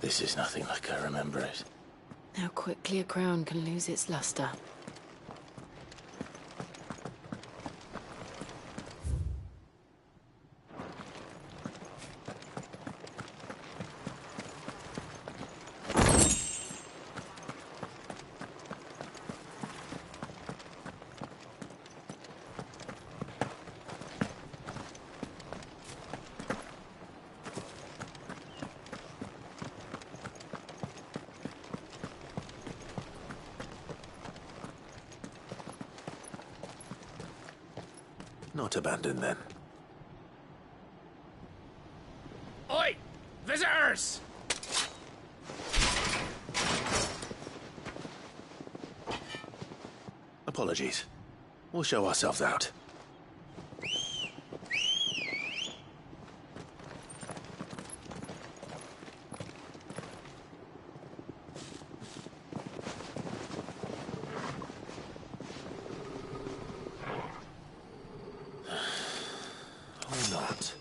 This is nothing like I remember it. How quickly a crown can lose its luster. Not abandoned, then. Oi! Visitors! Apologies. We'll show ourselves out. Or not.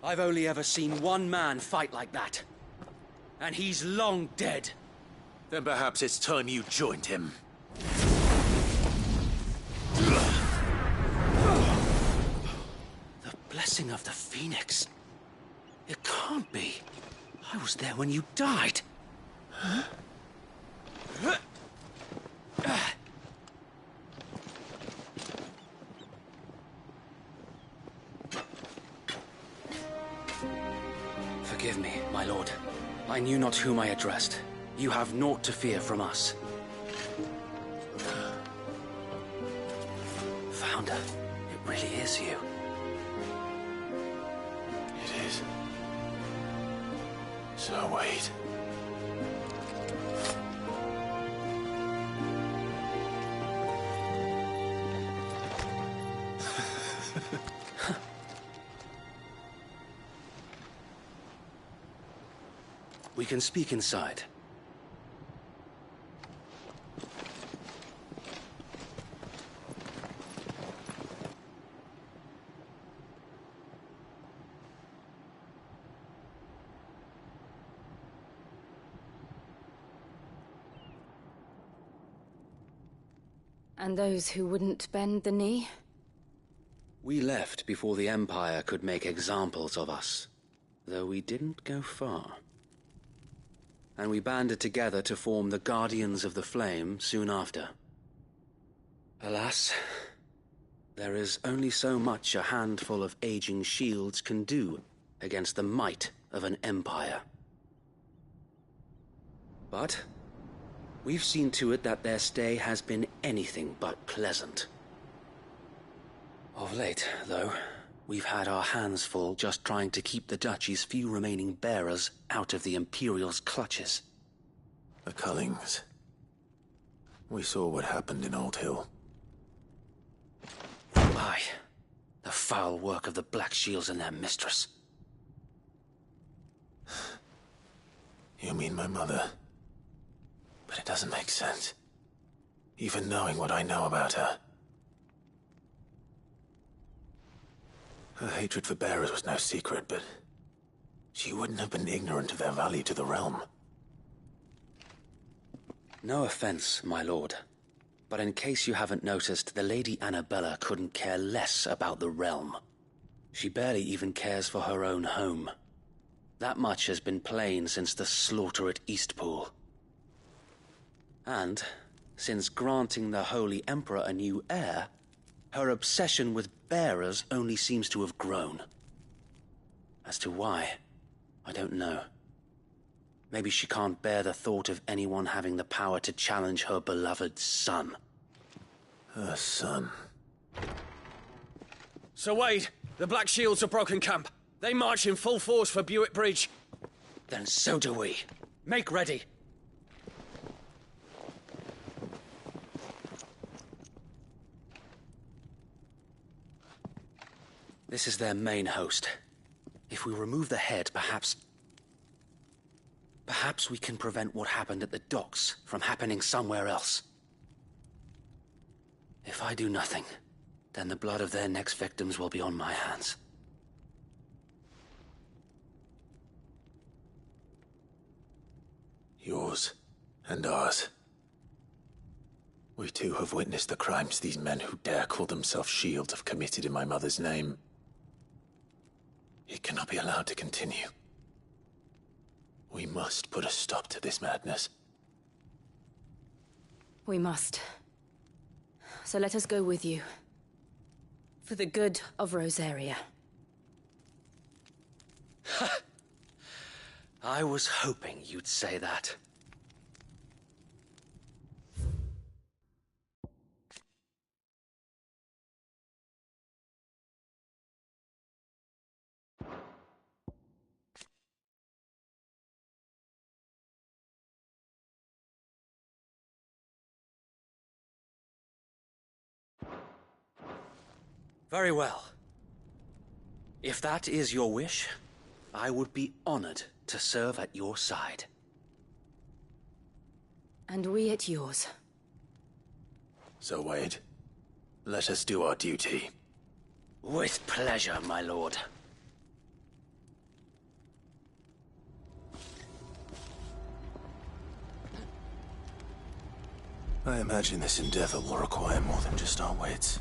I've only ever seen one man fight like that. And he's long dead. Then perhaps it's time you joined him. The blessing of the Phoenix. It can't be. I was there when you died. Huh? Forgive me, my lord. I knew not whom I addressed. You have naught to fear from us. Founder, it really is you. It is. So wait. We can speak inside. And those who wouldn't bend the knee? We left before the Empire could make examples of us, though we didn't go far. And we banded together to form the Guardians of the Flame soon after. Alas, there is only so much a handful of aging shields can do against the might of an empire. But we've seen to it that their stay has been anything but pleasant. Of late, though, we've had our hands full just trying to keep the Duchy's few remaining bearers out of the Imperial's clutches. The Cullings. We saw what happened in Old Hill. Aye. The foul work of the Black Shields and their mistress. You mean my mother? But it doesn't make sense. Even knowing what I know about her. Her hatred for bearers was no secret, but she wouldn't have been ignorant of their value to the realm. No offense, my lord, but in case you haven't noticed, the Lady Annabella couldn't care less about the realm. She barely even cares for her own home. That much has been plain since the slaughter at Eastpool. And, since granting the Holy Emperor a new heir, her obsession with bearers only seems to have grown. As to why, I don't know. Maybe she can't bear the thought of anyone having the power to challenge her beloved son. Her son. Sir Wade, the Black Shields have broken camp. They march in full force for Buick Bridge. Then so do we. Make ready. This is their main host. If we remove the head, perhaps we can prevent what happened at the docks from happening somewhere else. If I do nothing, then the blood of their next victims will be on my hands. Yours and ours. We too have witnessed the crimes these men who dare call themselves shields have committed in my mother's name. It cannot be allowed to continue. We must put a stop to this madness. We must. So let us go with you. For the good of Rosaria. I was hoping you'd say that. Very well. If that is your wish, I would be honored to serve at your side. And we at yours. So, Wade, let us do our duty. With pleasure, my lord. I imagine this endeavor will require more than just our wits.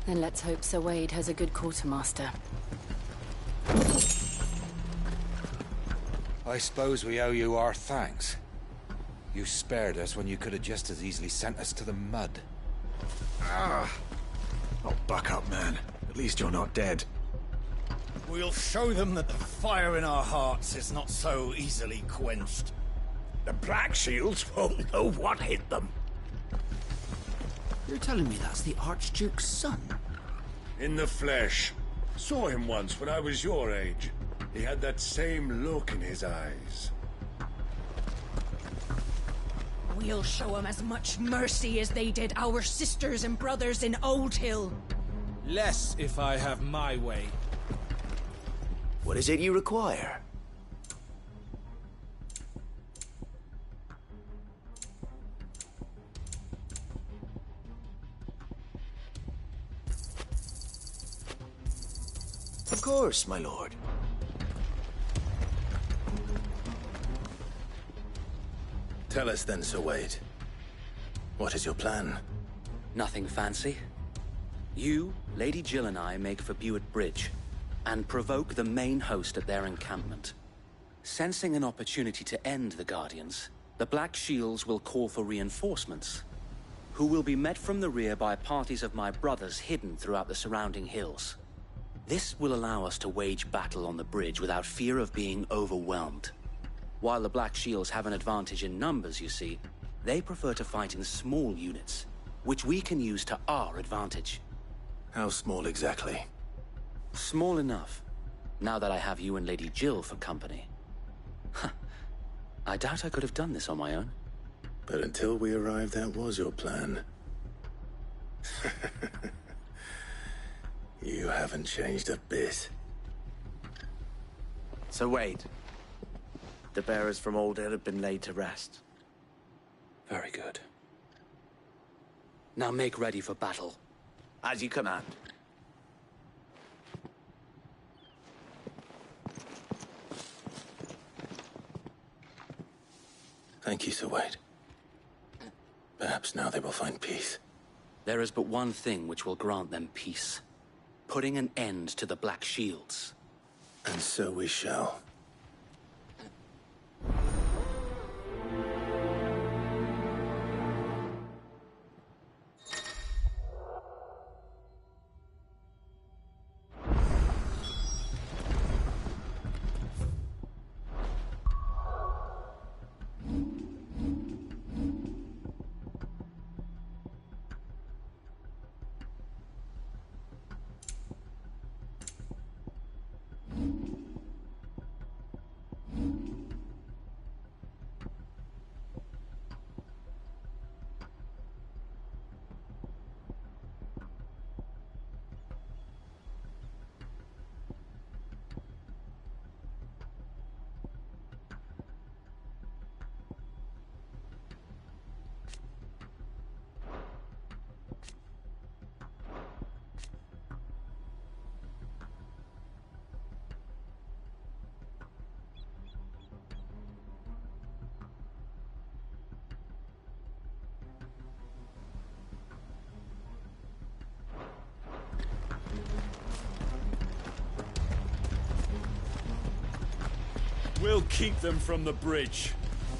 Then let's hope Sir Wade has a good quartermaster. I suppose we owe you our thanks. You spared us when you could have just as easily sent us to the mud. Oh, buck up, man. At least you're not dead. We'll show them that the fire in our hearts is not so easily quenched. The Black Shields won't know what hit them. You're telling me that's the Archduke's son? In the flesh. Saw him once when I was your age. He had that same look in his eyes. We'll show them as much mercy as they did our sisters and brothers in Old Hill. Less if I have my way. What is it you require? Of course, my lord. Tell us then, Sir Wade. What is your plan? Nothing fancy. You, Lady Jill and I make for Buett Bridge, and provoke the main host at their encampment. Sensing an opportunity to end the Guardians, the Black Shields will call for reinforcements, who will be met from the rear by parties of my brothers hidden throughout the surrounding hills. This will allow us to wage battle on the bridge without fear of being overwhelmed. While the Black Shields have an advantage in numbers, you see, they prefer to fight in small units, which we can use to our advantage. How small exactly? Small enough, now that I have you and Lady Jill for company. I doubt I could have done this on my own. But until we arrived, that was your plan. You haven't changed a bit. So Wade, the bearers from Old Hill have been laid to rest. Very good. Now make ready for battle. As you command. Thank you, Sir Wade. Perhaps now they will find peace. There is but one thing which will grant them peace. Putting an end to the Black Shields. And so we shall. We'll keep them from the bridge.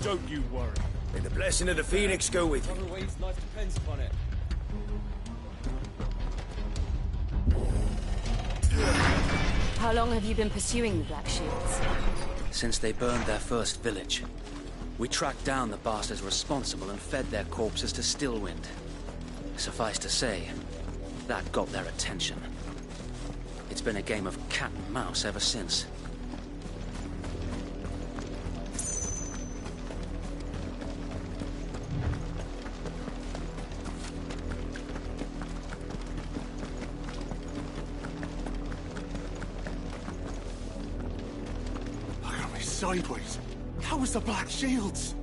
Don't you worry. May the blessing of the Phoenix go with you. Brother Wade's life depends upon it. How long have you been pursuing the Black Shields? Since they burned their first village. We tracked down the bastards responsible and fed their corpses to Stillwind. Suffice to say, that got their attention. It's been a game of cat and mouse ever since. Sideways. How was the Black Shields?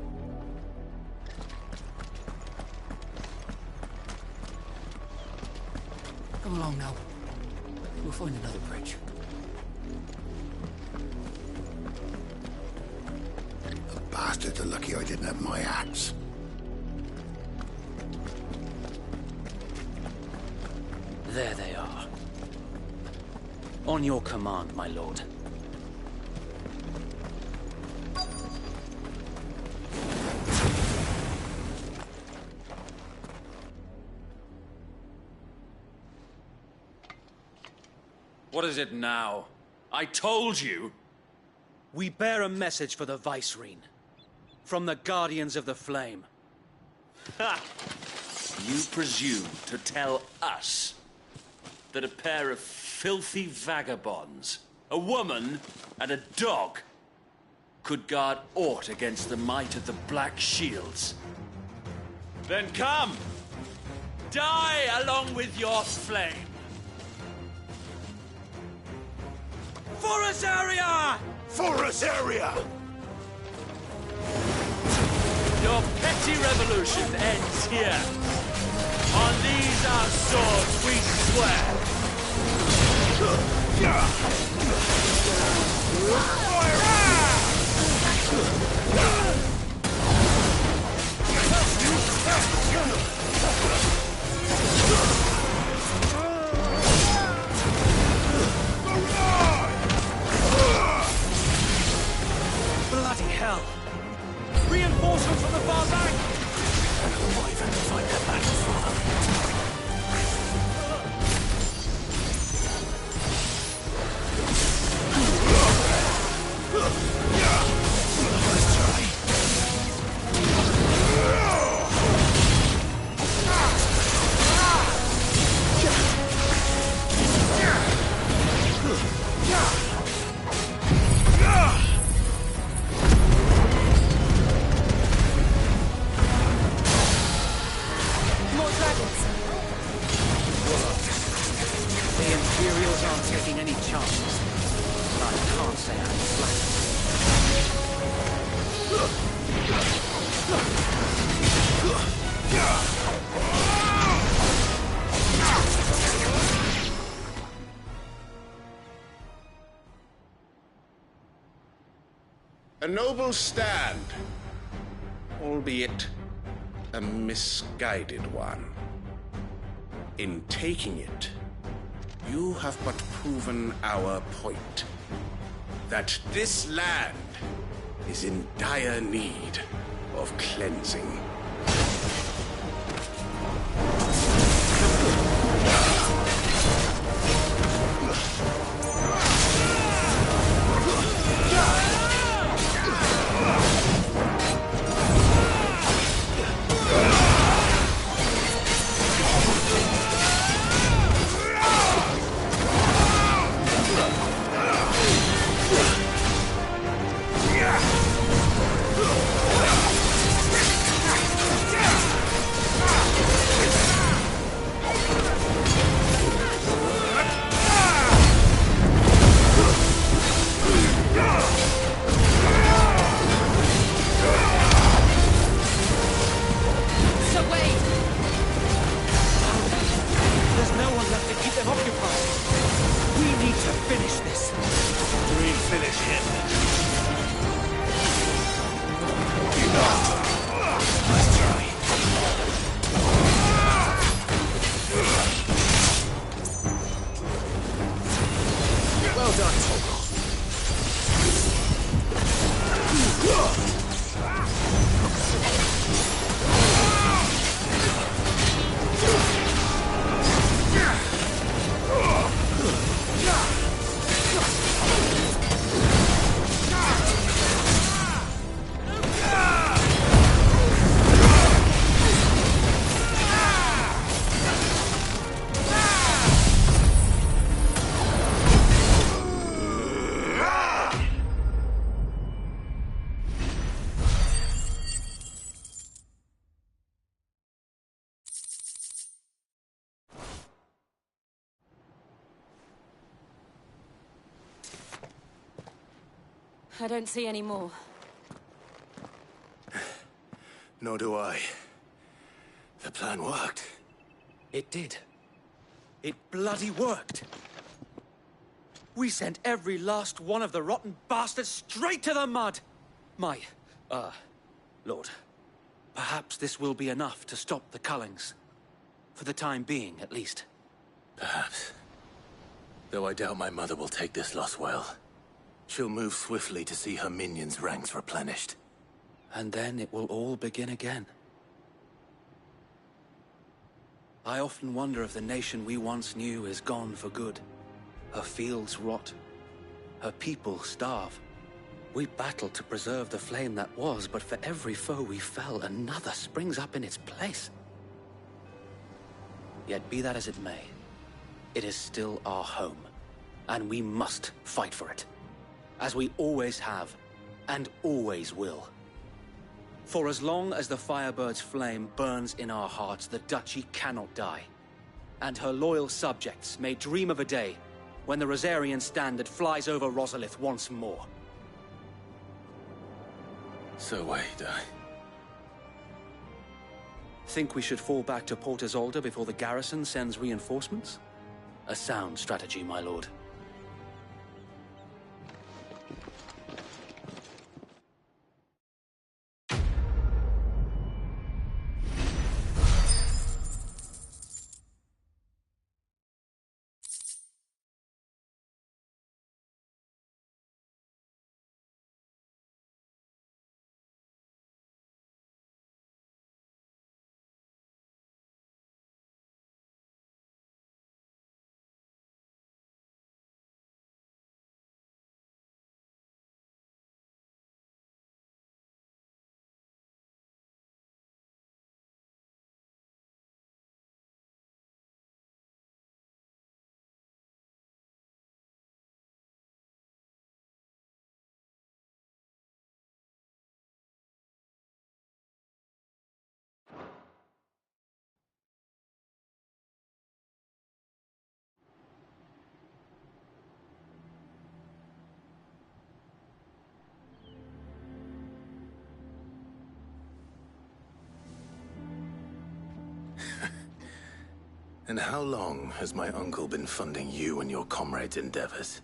Come along now. We'll find another bridge. The bastards are lucky I didn't have my axe. There they are. On your command, my lord. What is it now? I told you! We bear a message for the Vicereine. From the Guardians of the Flame. Ha! You presume to tell us that a pair of filthy vagabonds, a woman and a dog, could guard aught against the might of the Black Shields? Then come! Die along with your flame! For Azaria! For Azaria! Your petty revolution ends here. On these our swords we swear. Bloody hell! Reinforcements from the far bank! Not even to find a battle for them. Let's try. More dragons. The Imperials aren't taking any chances. But I can't say I'm flattered. A noble stand, albeit a misguided one. In taking it, you have but proven our point, that this land is in dire need of cleansing. I don't see any more. Nor do I. The plan worked. It did. It bloody worked. We sent every last one of the rotten bastards straight to the mud! My, Lord, perhaps this will be enough to stop the Cullings. For the time being, at least. Perhaps. Though I doubt my mother will take this loss well. She'll move swiftly to see her minions' ranks replenished. And then it will all begin again. I often wonder if the nation we once knew is gone for good. Her fields rot. Her people starve. We battled to preserve the flame that was, but for every foe we fell, another springs up in its place. Yet be that as it may, it is still our home, and we must fight for it. As we always have, and always will. For as long as the Firebird's flame burns in our hearts, the Duchy cannot die. And her loyal subjects may dream of a day when the Rosarian standard flies over Rosalith once more. So wait, Think we should fall back to Port Isolde before the garrison sends reinforcements? A sound strategy, my lord. And how long has my uncle been funding you and your comrades' endeavors?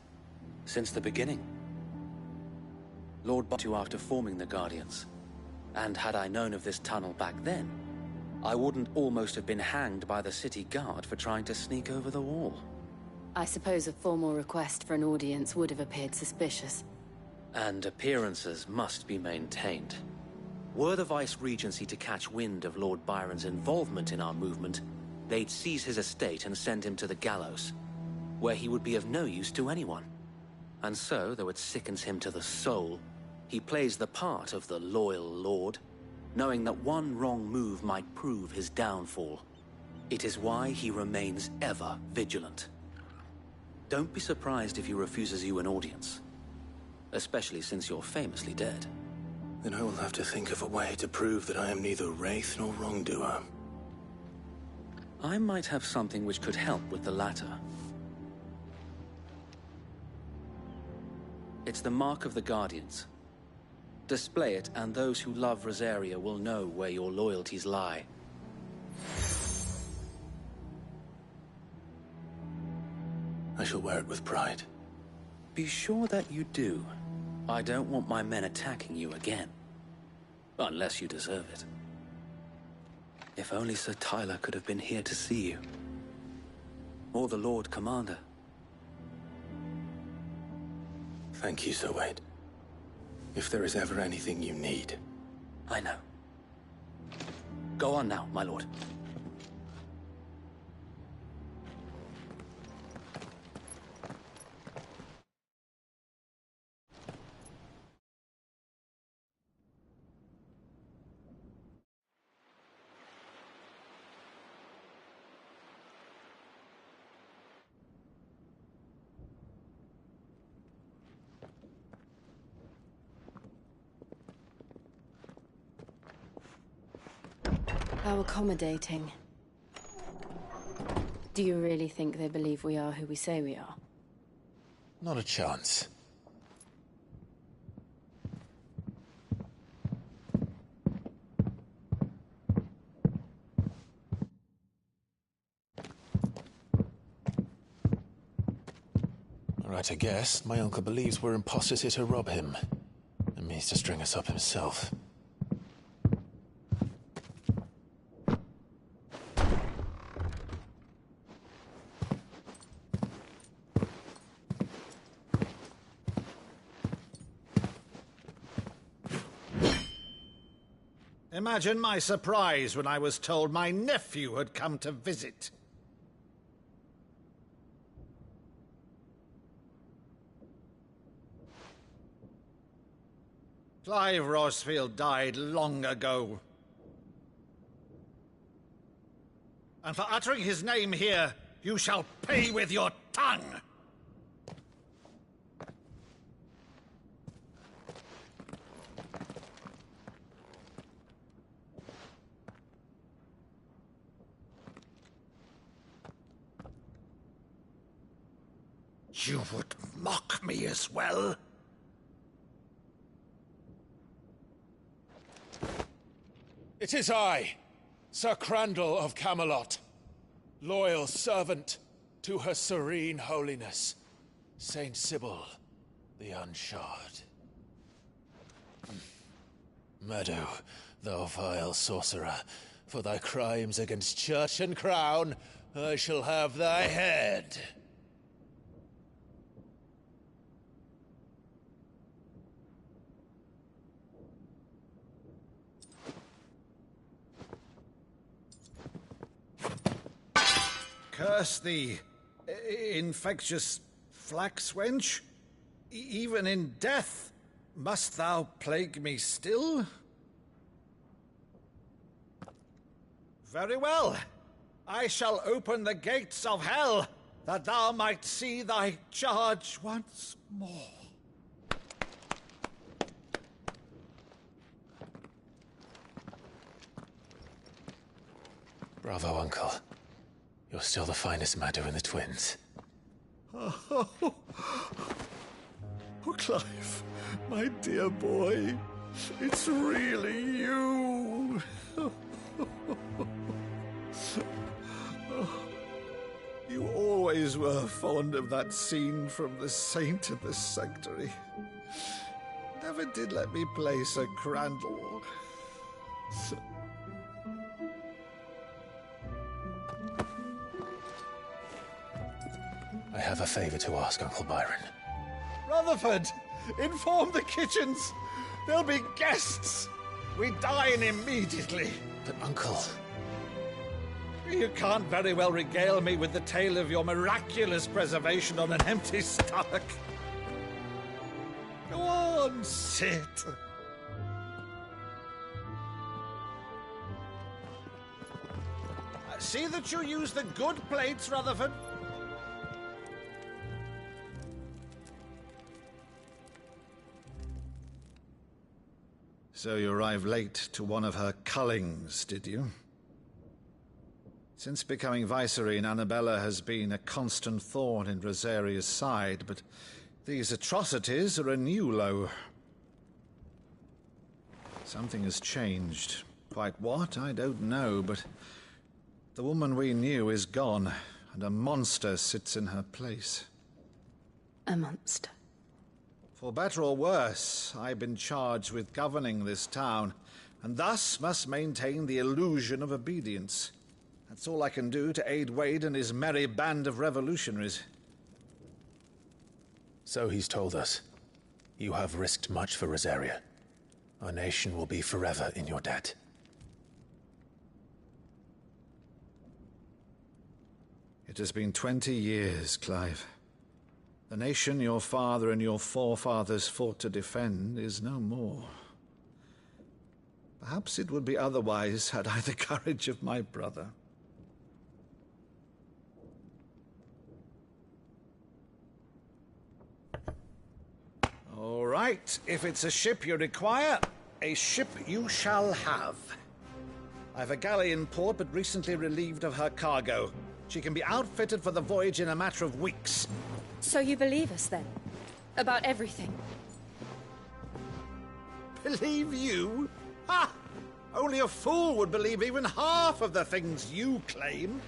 Since the beginning. Lord bought you after forming the Guardians. And had I known of this tunnel back then, I wouldn't almost have been hanged by the city guard for trying to sneak over the wall. I suppose a formal request for an audience would have appeared suspicious. And appearances must be maintained. Were the Vice-Regency to catch wind of Lord Byron's involvement in our movement, they'd seize his estate and send him to the gallows, where he would be of no use to anyone. And so, though it sickens him to the soul, he plays the part of the loyal lord, knowing that one wrong move might prove his downfall. It is why he remains ever vigilant. Don't be surprised if he refuses you an audience, especially since you're famously dead. Then I will have to think of a way to prove that I am neither wraith nor wrongdoer. I might have something which could help with the latter. It's the mark of the Guardians. Display it, and those who love Rosaria will know where your loyalties lie. I shall wear it with pride. Be sure that you do. I don't want my men attacking you again. Unless you deserve it. If only Sir Tyler could have been here to see you. Or the Lord Commander. Thank you, Sir Wade. If there is ever anything you need. I know. Go on now, my lord. How accommodating. Do you really think they believe we are who we say we are? Not a chance. Right, I guess. My uncle believes we're imposters here to rob him. And means to string us up himself. Imagine my surprise when I was told my nephew had come to visit. Clive Rosfield died long ago. And for uttering his name here, you shall pay with your tongue! You would mock me as well? It is I, Sir Crandall of Camelot, loyal servant to Her Serene Holiness, Saint Sybil the Unshod. Meadow, thou vile sorcerer, for thy crimes against church and crown, I shall have thy head. Curse thee, infectious flax wench. Even in death, must thou plague me still? Very well. I shall open the gates of hell, that thou might see thy charge once more. Bravo, Uncle. You're still the finest Maddo in the twins. Oh, Clive, my dear boy, it's really you. You always were fond of that scene from The Saint and the Sanctuary. Never did let me play Sir Crandall. I have a favor to ask, Uncle Byron. Rutherford, inform the kitchens. There'll be guests. We dine immediately. But, Uncle... You can't very well regale me with the tale of your miraculous preservation on an empty stomach. Go on, sit. See that you use the good plates, Rutherford. So you arrived late to one of her cullings, did you? Since becoming Vicereine, Annabella has been a constant thorn in Rosaria's side, but these atrocities are a new low. Something has changed. Quite what, I don't know, but the woman we knew is gone, and a monster sits in her place. A monster? For better or worse, I've been charged with governing this town, and thus must maintain the illusion of obedience. That's all I can do to aid Wade and his merry band of revolutionaries. So he's told us. You have risked much for Rosaria. Our nation will be forever in your debt. It has been 20 years, Clive. The nation your father and your forefathers fought to defend is no more. Perhaps it would be otherwise had I the courage of my brother. All right, if it's a ship you require, a ship you shall have. I've a galley in port, but recently relieved of her cargo. She can be outfitted for the voyage in a matter of weeks. So you believe us, then? About everything? Believe you? Ha! Only a fool would believe even half of the things you claim.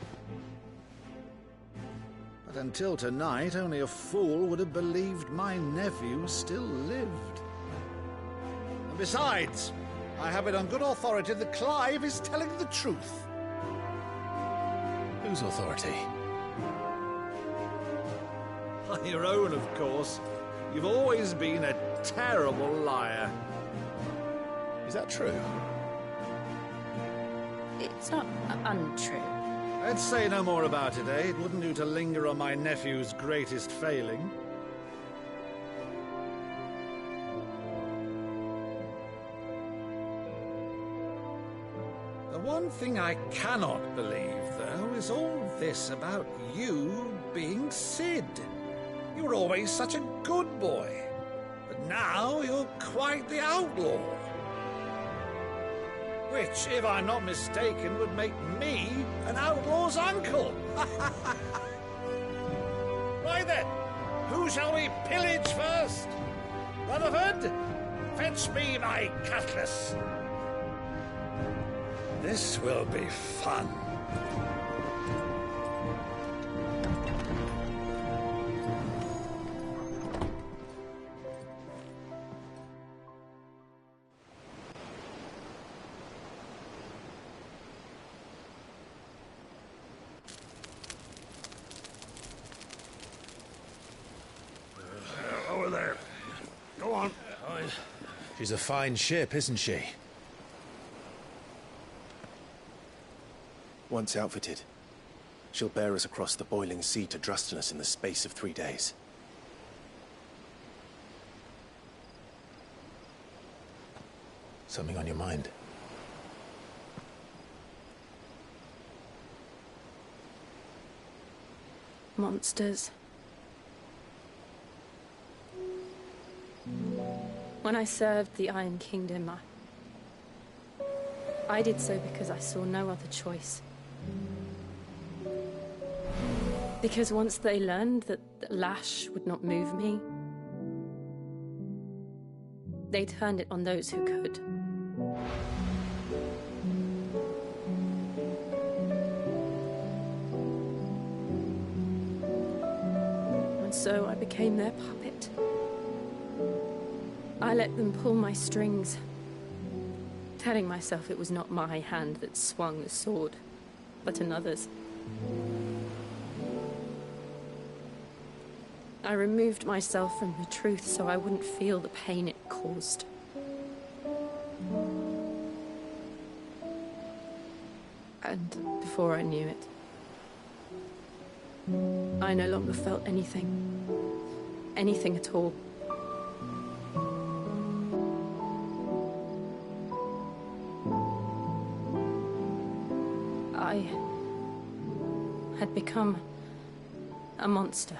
But until tonight, only a fool would have believed my nephew still lived. And besides, I have it on good authority that Clive is telling the truth. Whose authority? Your own, of course. You've always been a terrible liar. Is that true? It's not untrue. Let's say no more about it, eh? It wouldn't do to linger on my nephew's greatest failing. The one thing I cannot believe, though, is all this about you being Sid. You were always such a good boy, but now you're quite the outlaw. Which, if I'm not mistaken, would make me an outlaw's uncle. Right then, who shall we pillage first? Rutherford, fetch me my cutlass. This will be fun. Over there. Go on. She's a fine ship, isn't she? Once outfitted, she'll bear us across the boiling sea to Drustinus in the space of 3 days. Something on your mind? Monsters. When I served the Iron Kingdom, I did so because I saw no other choice. Because once they learned that the lash would not move me, they turned it on those who could. And so I became their puppet. I let them pull my strings, telling myself it was not my hand that swung the sword, but another's. I removed myself from the truth so I wouldn't feel the pain it caused. And before I knew it, I no longer felt anything. Anything at all. I had become a monster.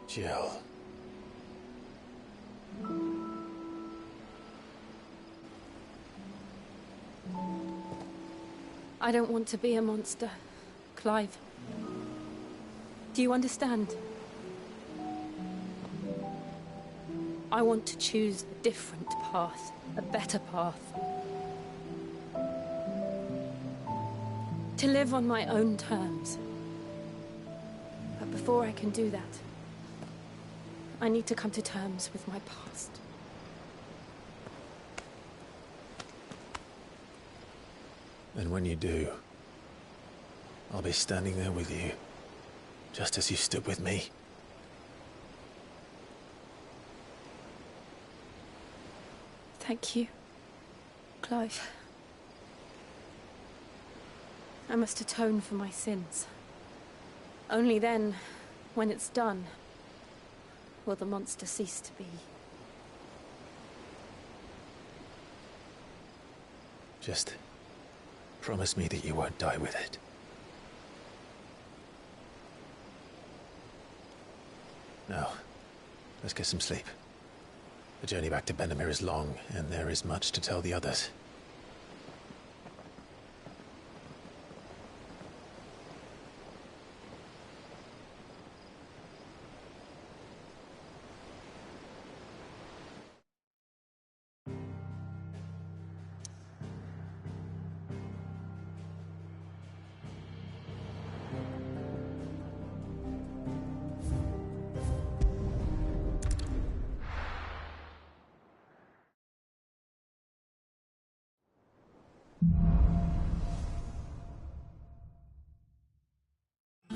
Jill. I don't want to be a monster, Clive. Do you understand? I want to choose a different path, a better path. To live on my own terms. But before I can do that, I need to come to terms with my past. And when you do, I'll be standing there with you, just as you stood with me. Thank you, Clive. I must atone for my sins. Only then, when it's done, will the monster cease to be. Just promise me that you won't die with it. Now, let's get some sleep. The journey back to Benamir is long, and there is much to tell the others.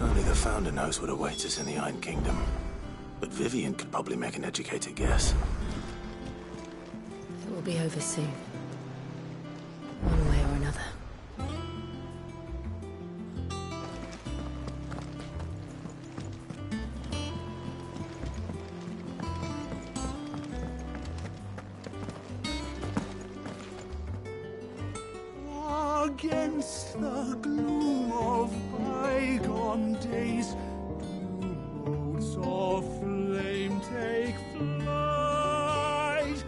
Only the Founder knows what awaits us in the Iron Kingdom. But Vivian could probably make an educated guess. It will be over soon. One way or against the gloom of bygone days. Do motes of flame take flight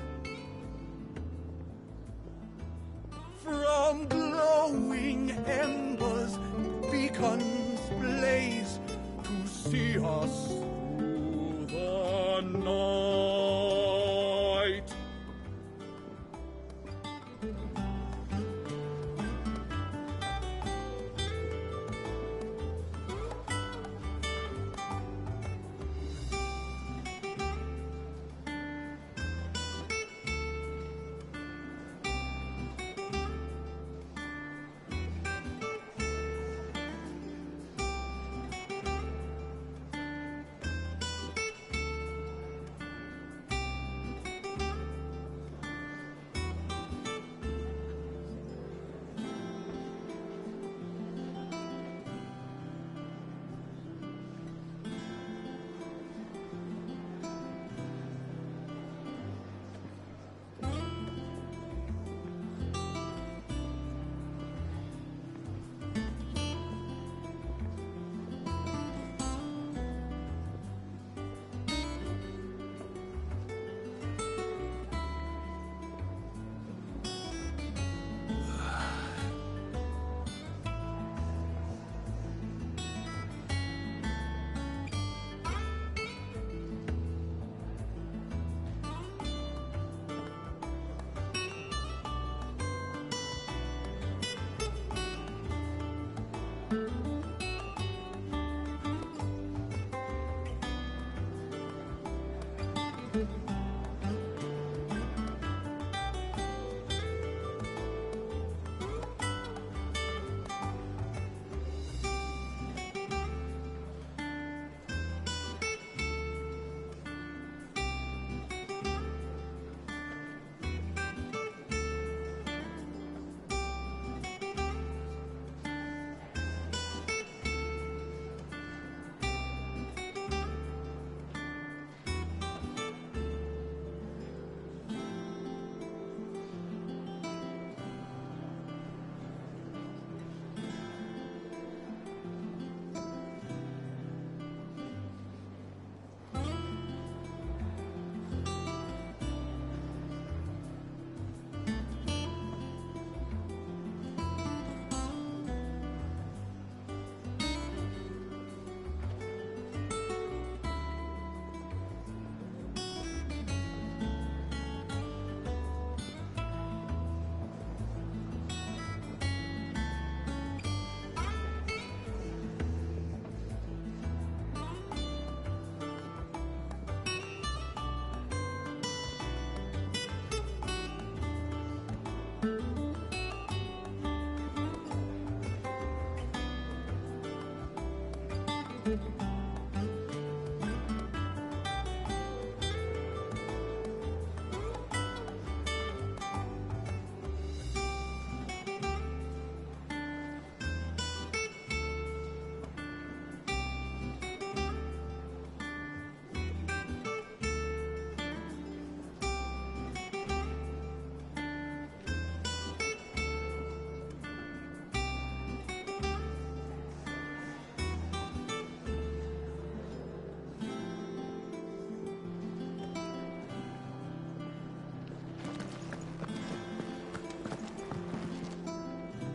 from glowing embers, beacons blaze to see us through the night.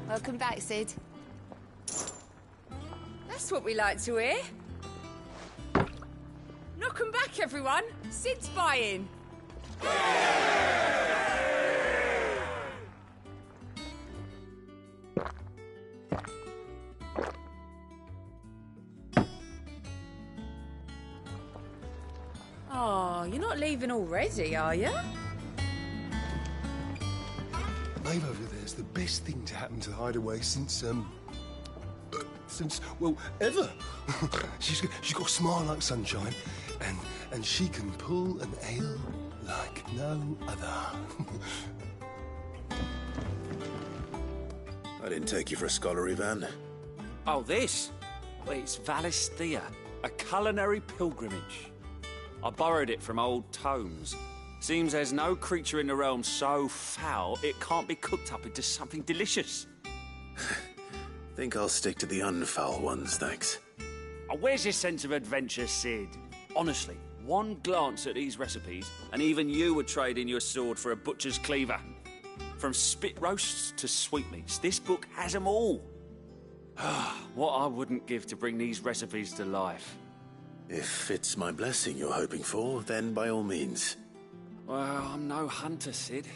Welcome back, Sid. That's what we like to hear. Knock 'em back, everyone. Sid's buying. Oh, you're not leaving already, are you? Maeve over there's the best thing to happen to the Hideaway since, well, ever. she's got a smile like sunshine, and she can pull an ale like no other. I didn't take you for a scholar, Ivan. Oh, this? Well, it's Valisthea, a culinary pilgrimage. I borrowed it from old tomes. Seems there's no creature in the realm so foul it can't be cooked up into something delicious. Think I'll stick to the unfoul ones, thanks. Oh, where's your sense of adventure, Sid? Honestly, one glance at these recipes, and even you would trade in your sword for a butcher's cleaver. From spit roasts to sweetmeats, this book has them all. What I wouldn't give to bring these recipes to life. If it's my blessing you're hoping for, then by all means. Well, I'm no hunter, Sid.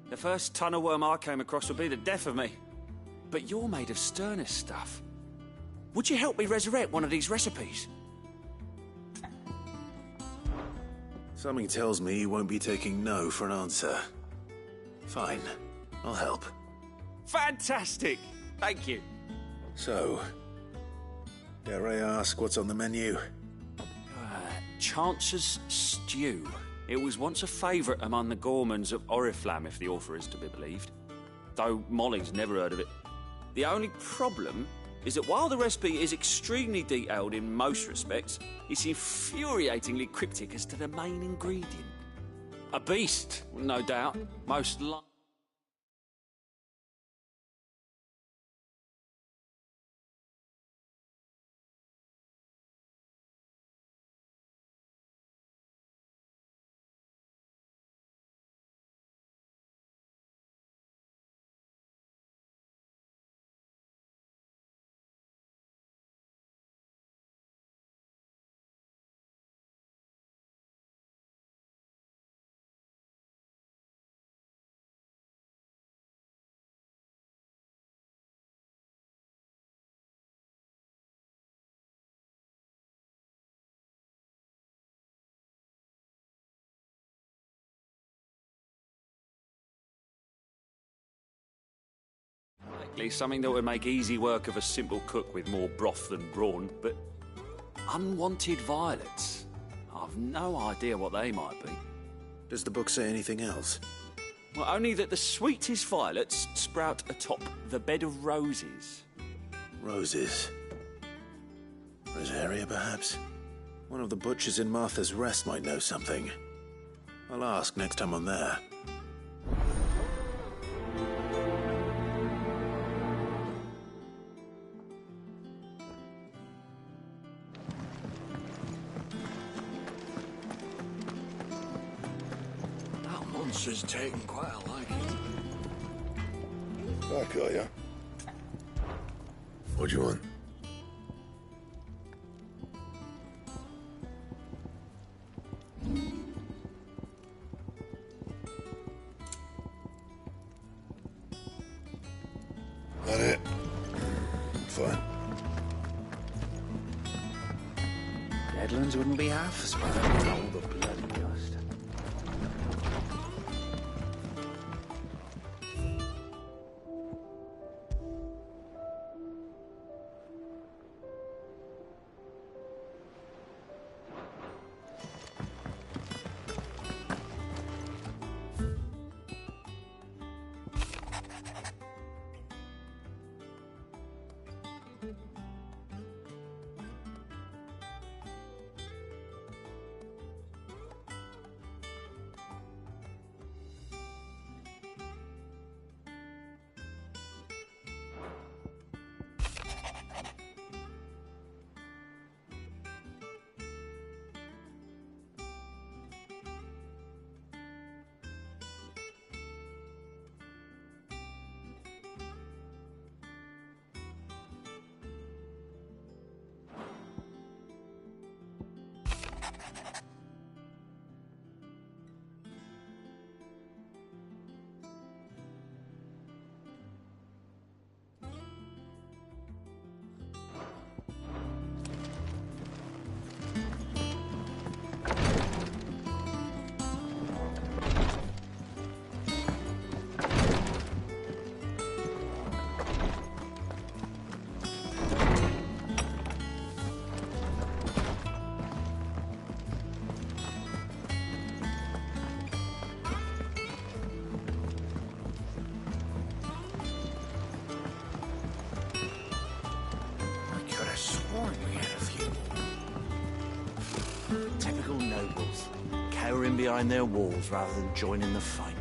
The first tunnel worm I came across would be the death of me. But you're made of sterner stuff. Would you help me resurrect one of these recipes? Something tells me you won't be taking no for an answer. Fine, I'll help. Fantastic! Thank you. So, dare I ask what's on the menu? Chance's Stew. It was once a favourite among the gourmands of Oriflamme, if the author is to be believed. Though Molly's never heard of it. The only problem is that while the recipe is extremely detailed in most respects, it's infuriatingly cryptic as to the main ingredient. A beast, no doubt. Most likely something that would make easy work of a simple cook with more broth than brawn, but unwanted violets. I've no idea what they might be. Does the book say anything else? Well, only that the sweetest violets sprout atop the bed of roses. Roses. Rosaria, perhaps? One of the butchers in Martha's Rest might know something. I'll ask next time I'm there. That monster's taken quite a liking. Back, are ya? What do you want? That it? Fine. Deadlands wouldn't be half as bad with all the bloody dust. Typical nobles, cowering behind their walls rather than joining the fight.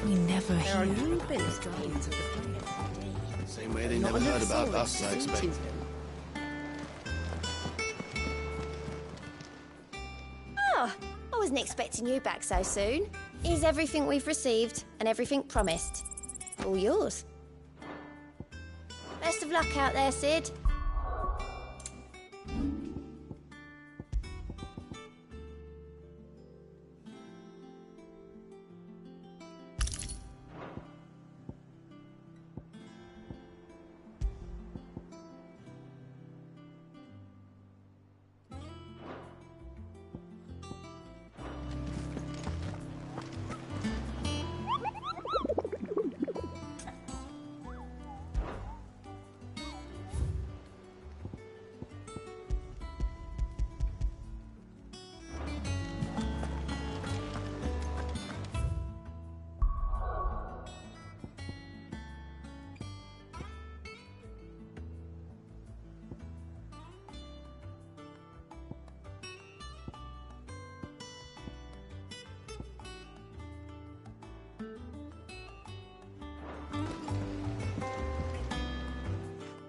We never There are hear new about bits the going into the place. Same way they Not never enough heard about sword us, I expect. suited them. Oh, I wasn't expecting you back so soon. Here's everything we've received and everything promised. All yours. Best of luck out there, Sid.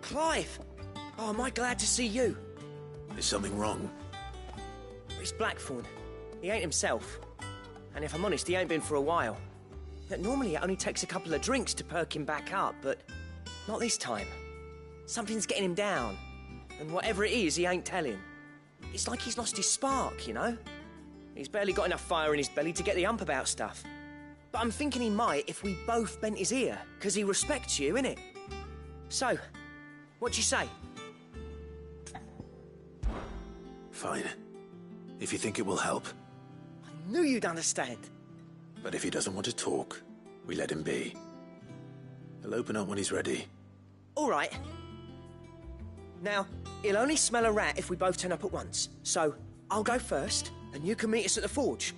Clive! Oh, am I glad to see you? Is something wrong? It's Blackthorn. He ain't himself. And if I'm honest, he ain't been for a while. Normally it only takes a couple of drinks to perk him back up, but not this time. Something's getting him down. And whatever it is, he ain't telling. It's like he's lost his spark, you know? He's barely got enough fire in his belly to get the ump about stuff. But I'm thinking he might if we both bent his ear, because he respects you, innit? So, what do you say? Fine. If you think it will help. I knew you'd understand. But if he doesn't want to talk, we let him be. He'll open up when he's ready. All right. Now, he'll only smell a rat if we both turn up at once. So, I'll go first, and you can meet us at the forge.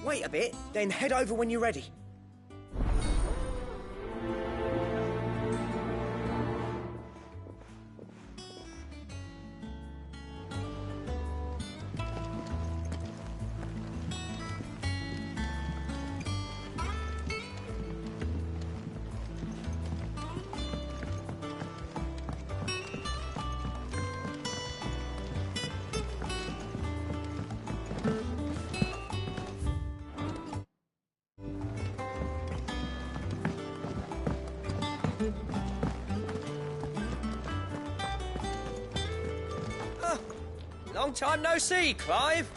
Wait a bit, then head over when you're ready. Long time no see, Clive.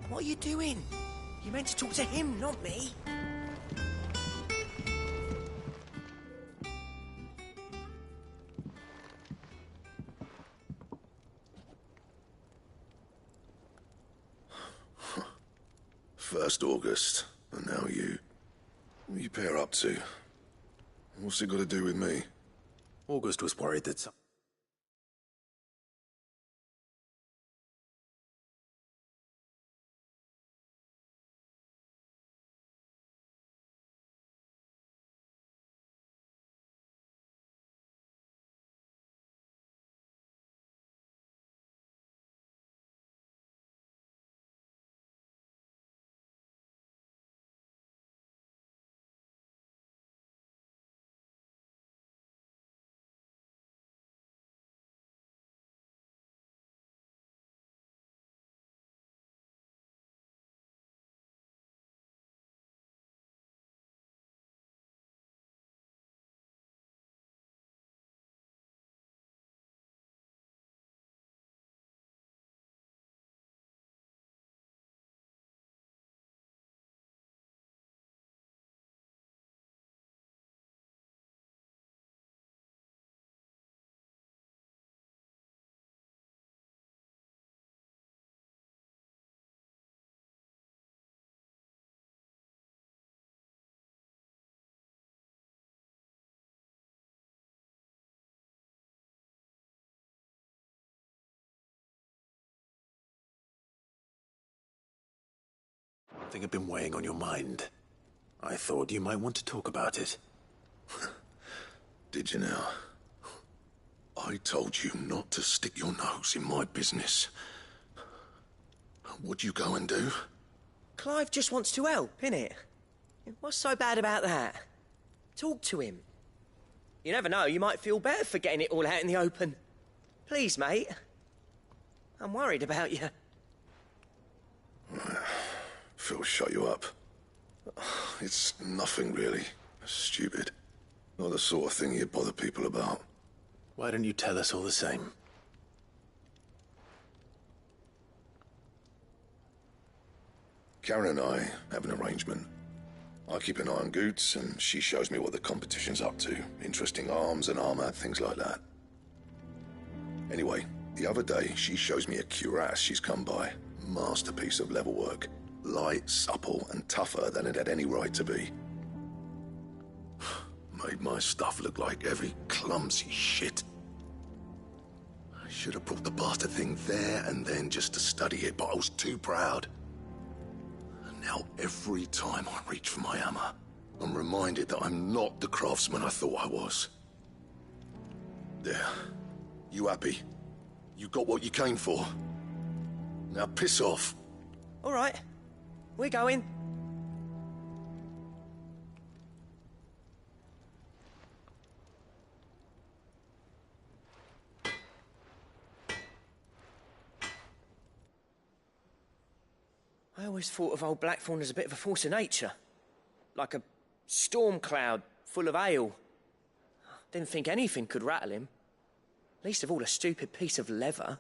What are you doing? You meant to talk to him, not me. First August, and now you. What are you pair up to? What's it got to do with me? August was worried that some... Thing had been weighing on your mind. I thought you might want to talk about it. Did you now? I told you not to stick your nose in my business. What'd you go and do? Clive just wants to help, innit? What's so bad about that? Talk to him. You never know, you might feel better for getting it all out in the open. Please, mate. I'm worried about you. Phil, shut you up. It's nothing, really. Stupid. Not the sort of thing you bother people about. Why don't you tell us all the same? Karen and I have an arrangement. I keep an eye on Goots, and she shows me what the competition's up to. Interesting arms and armor, things like that. Anyway, the other day, she shows me a cuirass she's come by. Masterpiece of level work. Light, supple, and tougher than it had any right to be. Made my stuff look like every clumsy shit. I should have brought the bastard thing there and then just to study it, but I was too proud. And now every time I reach for my hammer, I'm reminded that I'm not the craftsman I thought I was. There. You happy? You got what you came for. Now piss off. All right. We're going. I always thought of old Blackthorn as a bit of a force of nature. Like a storm cloud full of ale. Didn't think anything could rattle him. Least of all a stupid piece of leather.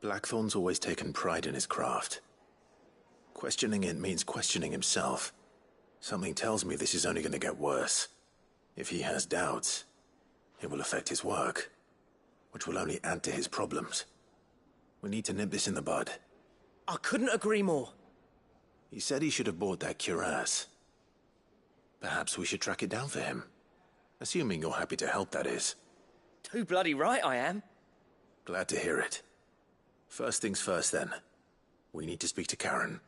Blackthorn's always taken pride in his craft. Questioning it means questioning himself. Something tells me this is only going to get worse. If he has doubts, it will affect his work, which will only add to his problems. We need to nip this in the bud. I couldn't agree more. He said he should have bought that cuirass. Perhaps we should track it down for him. Assuming you're happy to help, that is. Too bloody right I am. Glad to hear it. First things first, then. We need to speak to Karen.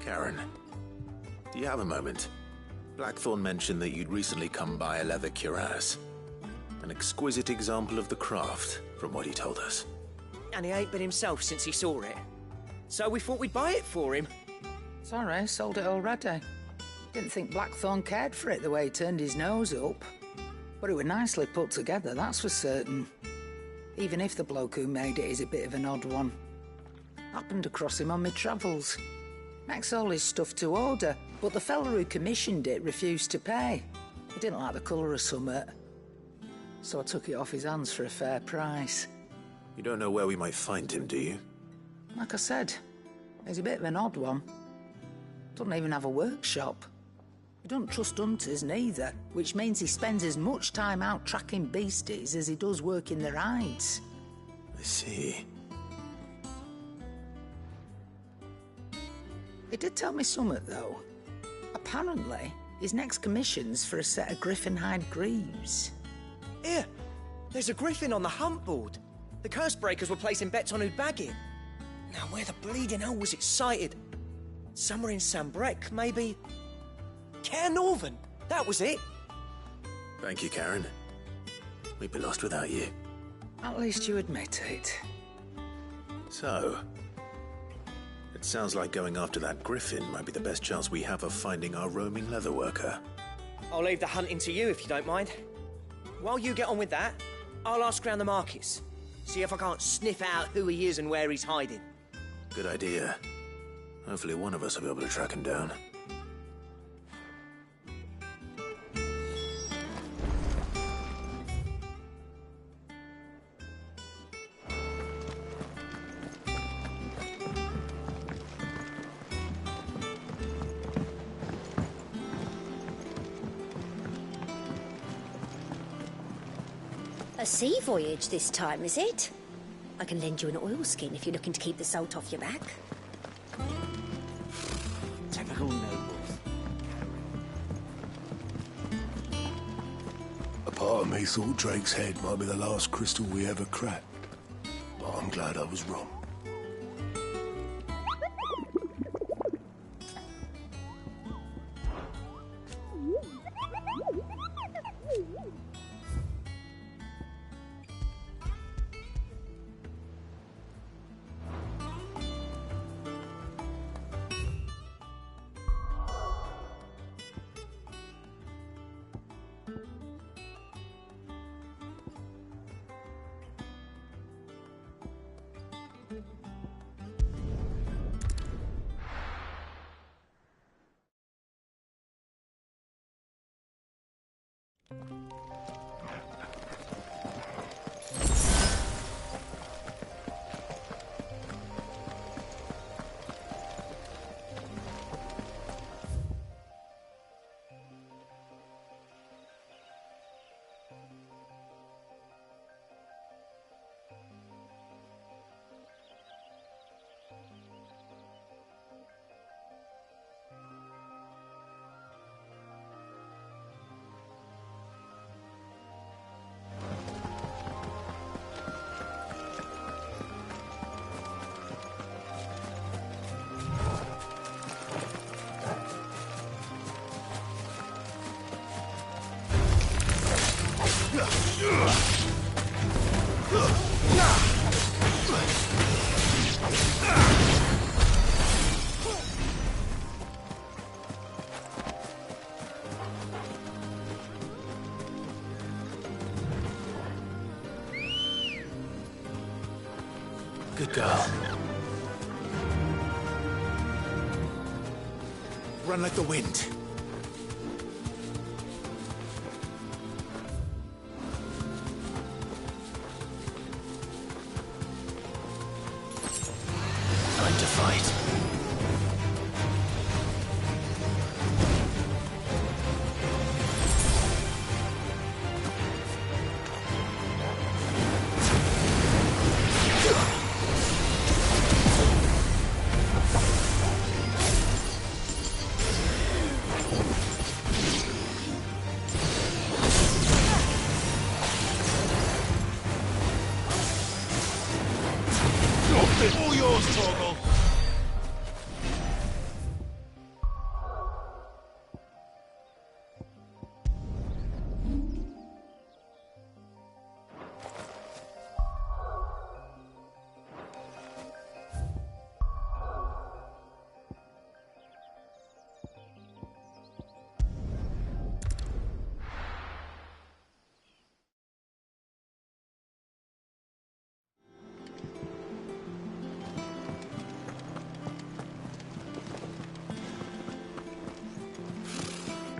Karen, do you have a moment? Blackthorn mentioned that you'd recently come by a leather cuirass. An exquisite example of the craft, from what he told us. And he ain't been himself since he saw it. So we thought we'd buy it for him. Sorry, sold it already. Didn't think Blackthorn cared for it the way he turned his nose up. But it was nicely put together, that's for certain. Even if the bloke who made it is a bit of an odd one. Happened across him on my travels. Makes all his stuff to order, but the fella who commissioned it refused to pay. He didn't like the colour of summit. So I took it off his hands for a fair price. You don't know where we might find him, do you? Like I said, he's a bit of an odd one. Doesn't even have a workshop. He don't trust hunters neither, which means he spends as much time out tracking beasties as he does working their hides. I see. He did tell me something, though. Apparently, his next commission's for a set of griffin hide greaves. Here, there's a griffin on the hunt board. The curse breakers were placing bets on who'd bag it. Now, where the bleeding hell was it sighted? Somewhere in Sambrec, maybe? Cairnorvin, that was it. Thank you, Karen. We'd be lost without you. At least you admit it. So, it sounds like going after that griffin might be the best chance we have of finding our roaming leatherworker. I'll leave the hunting to you if you don't mind. While you get on with that, I'll ask around the markets. See if I can't sniff out who he is and where he's hiding. Good idea. Hopefully one of us will be able to track him down. A sea voyage this time, is it? I can lend you an oilskin if you're looking to keep the salt off your back. Typical nobles. A part of me thought Drake's head might be the last crystal we ever cracked. But I'm glad I was wrong. Good girl. Run like the wind. Time to fight. All yours, Torgal.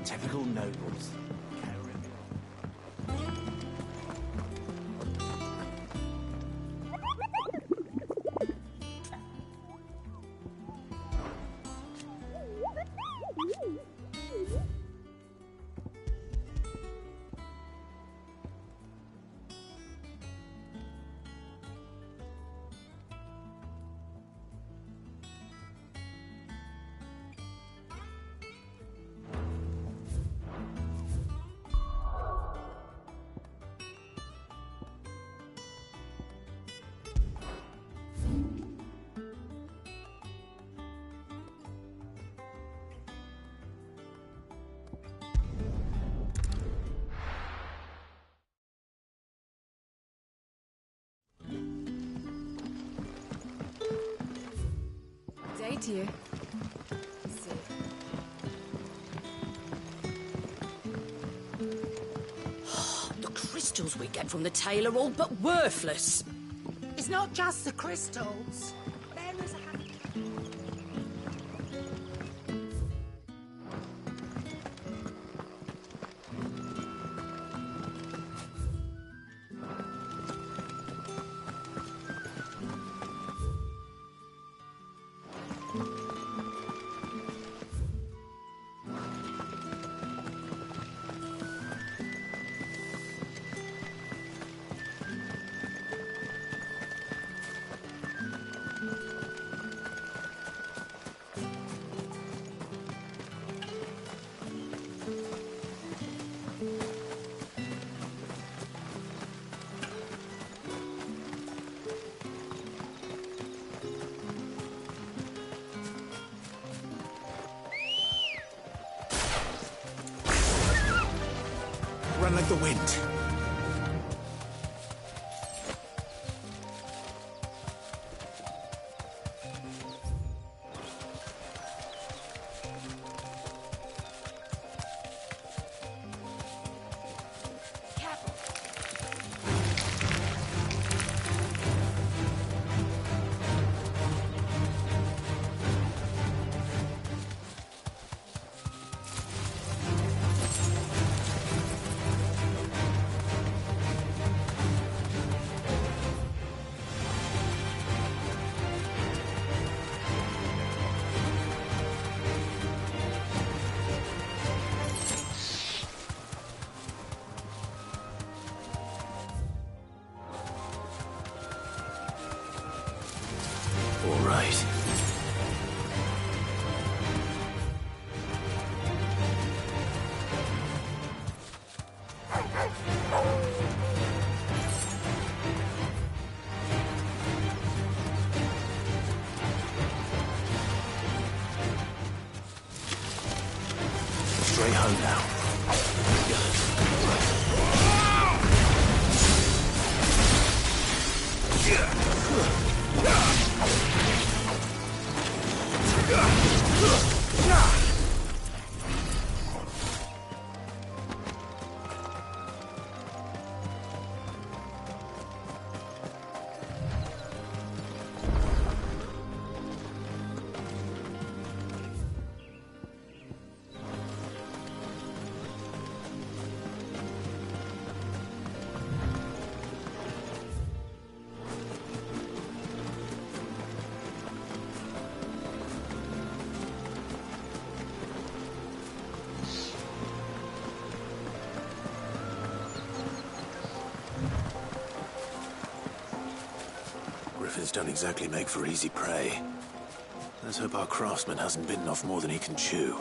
Typical nobles. Day to you. The crystals we get from the tail are all but worthless. It's not just the crystals. Bearers have... run like the wind. All right. Straight home now. Griffins don't exactly make for easy prey. Let's hope our craftsman hasn't bitten off more than he can chew.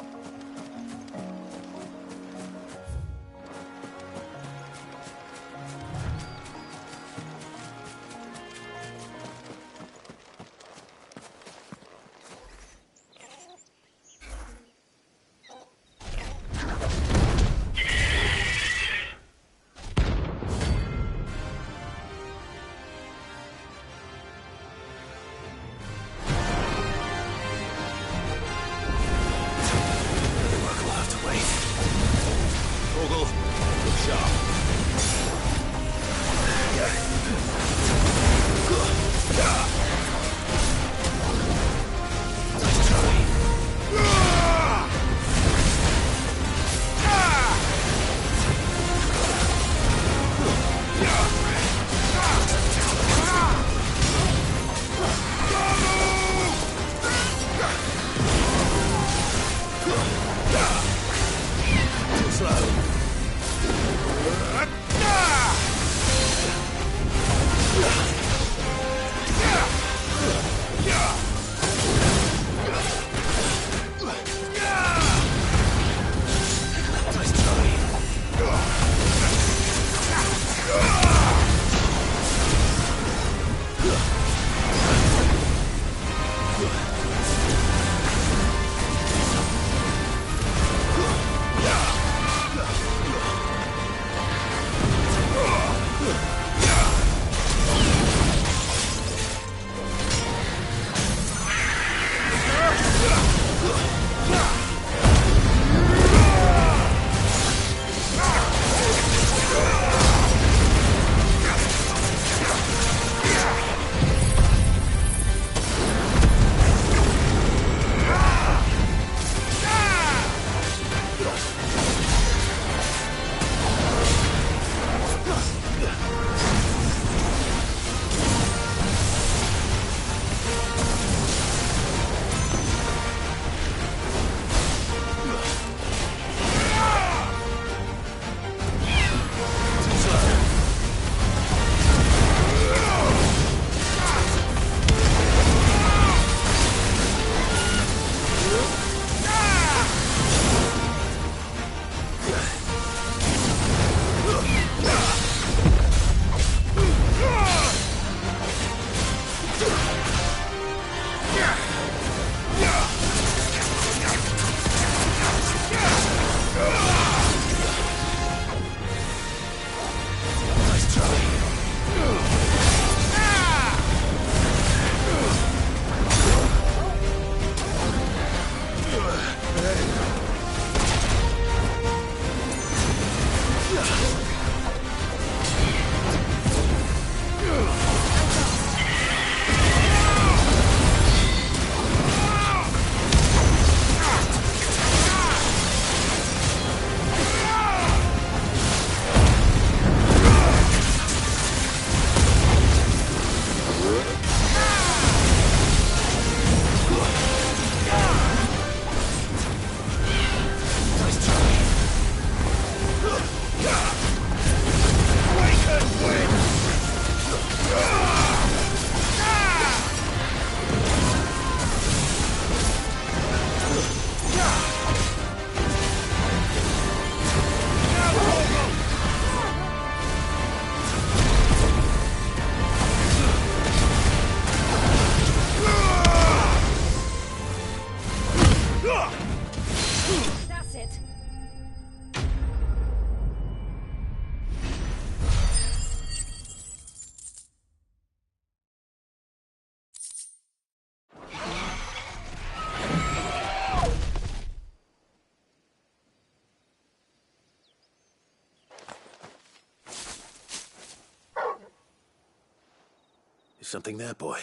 Something there, boy.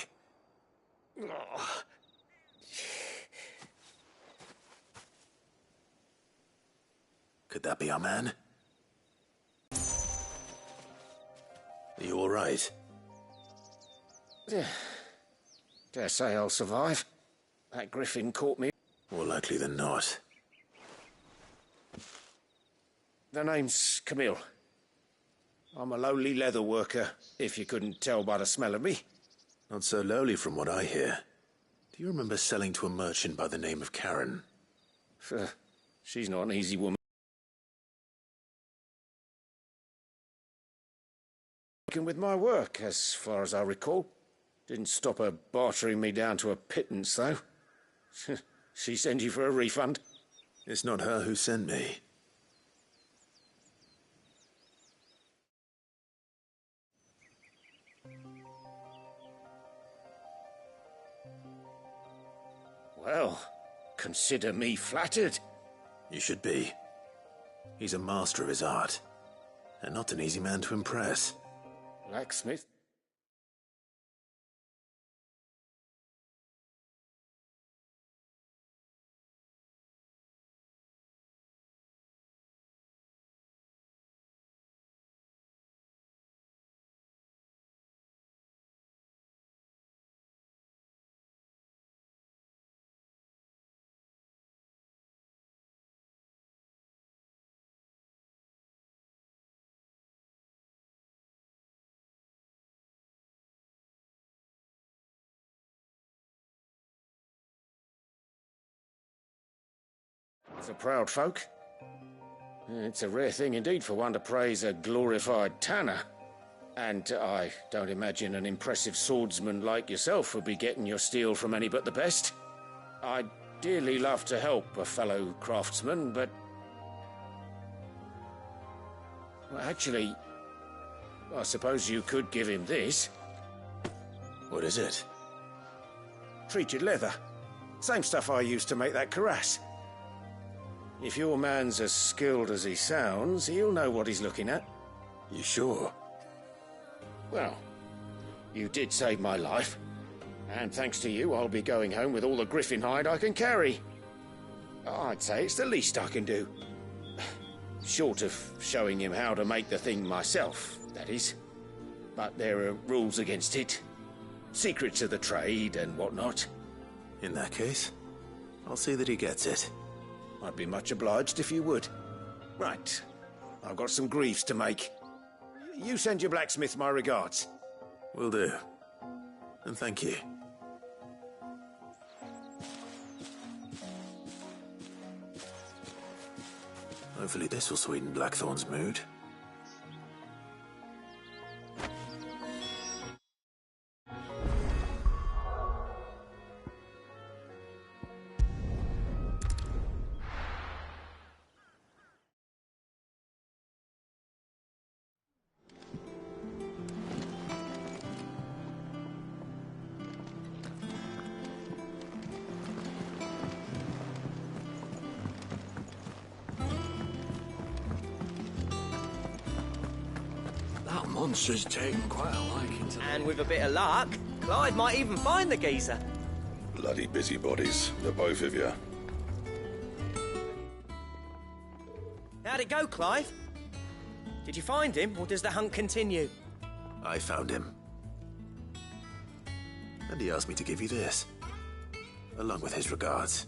Could that be our man? Are you all right? Yeah. Dare say I'll survive. That griffin caught me. More likely than not. The name's Camille. I'm a lowly leather worker, if you couldn't tell by the smell of me. Not so lowly from what I hear. Do you remember selling to a merchant by the name of Karen? She's not an easy woman. With my work, as far as I recall. Didn't stop her bartering me down to a pittance, though. She sent you for a refund? It's not her who sent me. Well, consider me flattered. You should be. He's a master of his art, and not an easy man to impress. Blacksmith? For proud folk. It's a rare thing indeed for one to praise a glorified tanner. And I don't imagine an impressive swordsman like yourself would be getting your steel from any but the best. I'd dearly love to help a fellow craftsman, but... well, actually, I suppose you could give him this. What is it? Treated leather. Same stuff I used to make that cuirass. If your man's as skilled as he sounds, he'll know what he's looking at. You sure? Well, you did save my life. And thanks to you, I'll be going home with all the griffin hide I can carry. I'd say it's the least I can do. Short of showing him how to make the thing myself, that is. But there are rules against it. Secrets of the trade and whatnot. In that case, I'll see that he gets it. I'd be much obliged if you would. Right. I've got some greaves to make. You send your blacksmith my regards. Will do. And thank you. Hopefully this will sweeten Blackthorn's mood. That monster's taken quite a liking to... And with a bit of luck, Clive might even find the geezer. Bloody busybodies, the both of you. How'd it go, Clive? Did you find him, or does the hunt continue? I found him. And he asked me to give you this, along with his regards.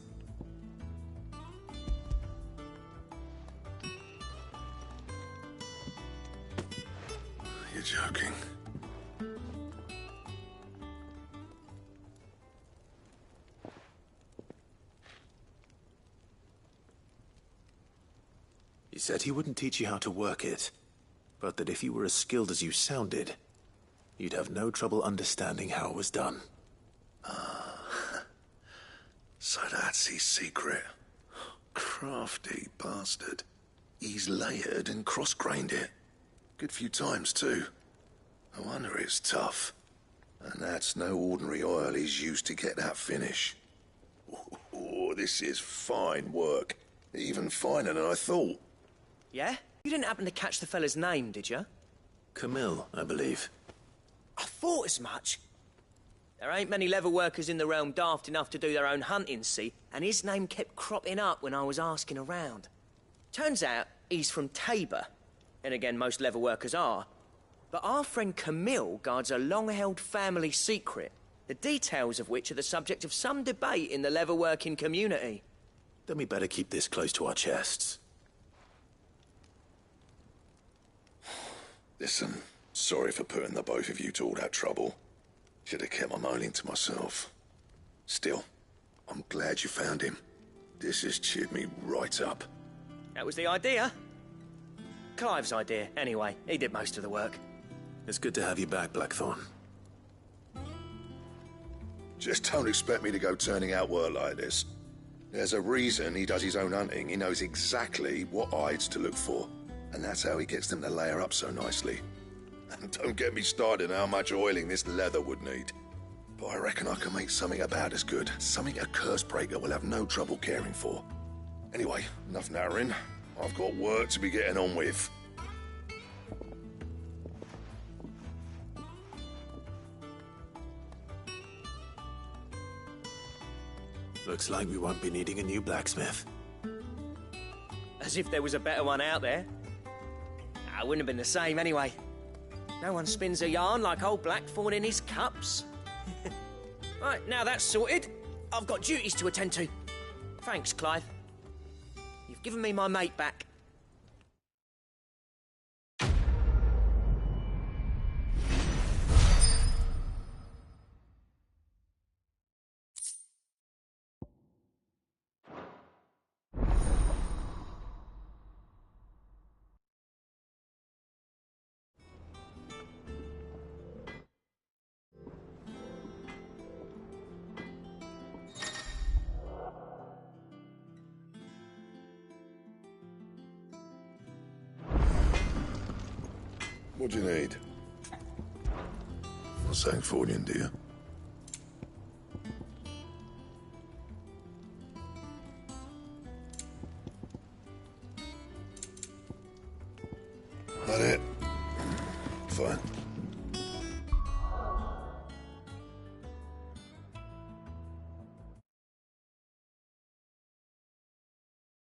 You're joking. He said he wouldn't teach you how to work it, but that if you were as skilled as you sounded, you'd have no trouble understanding how it was done. So that's his secret. Crafty bastard. He's layered and cross-grained it. Good few times, too. No wonder it's tough. And that's no ordinary oil he's used to get that finish. Oh, this is fine work. Even finer than I thought. Yeah? You didn't happen to catch the fella's name, did you? Camille, I believe. I thought as much. There ain't many leather workers in the realm daft enough to do their own hunting, see? And his name kept cropping up when I was asking around. Turns out he's from Tabor. And again, most leather workers are. But our friend Camille guards a long-held family secret, the details of which are the subject of some debate in the leather-working community. Then we better keep this close to our chests. Listen, sorry for putting the both of you to all that trouble. Should have kept my moaning to myself. Still, I'm glad you found him. This has cheered me right up. That was the idea. Clive's idea, anyway. He did most of the work. It's good to have you back, Blackthorn. Just don't expect me to go turning out work like this. There's a reason he does his own hunting. He knows exactly what hides to look for. And that's how he gets them to layer up so nicely. And don't get me started on how much oiling this leather would need. But I reckon I can make something about as good. Something a Cursebreaker will have no trouble caring for. Anyway, enough narrowing. I've got work to be getting on with. Looks like we won't be needing a new blacksmith. As if there was a better one out there. I wouldn't have been the same anyway. No one spins a yarn like old Blackthorn in his cups. Right, now that's sorted, I've got duties to attend to. Thanks, Clive. You've given me my mate back. What do you need? Not saying fortune, do you? That it? Fine.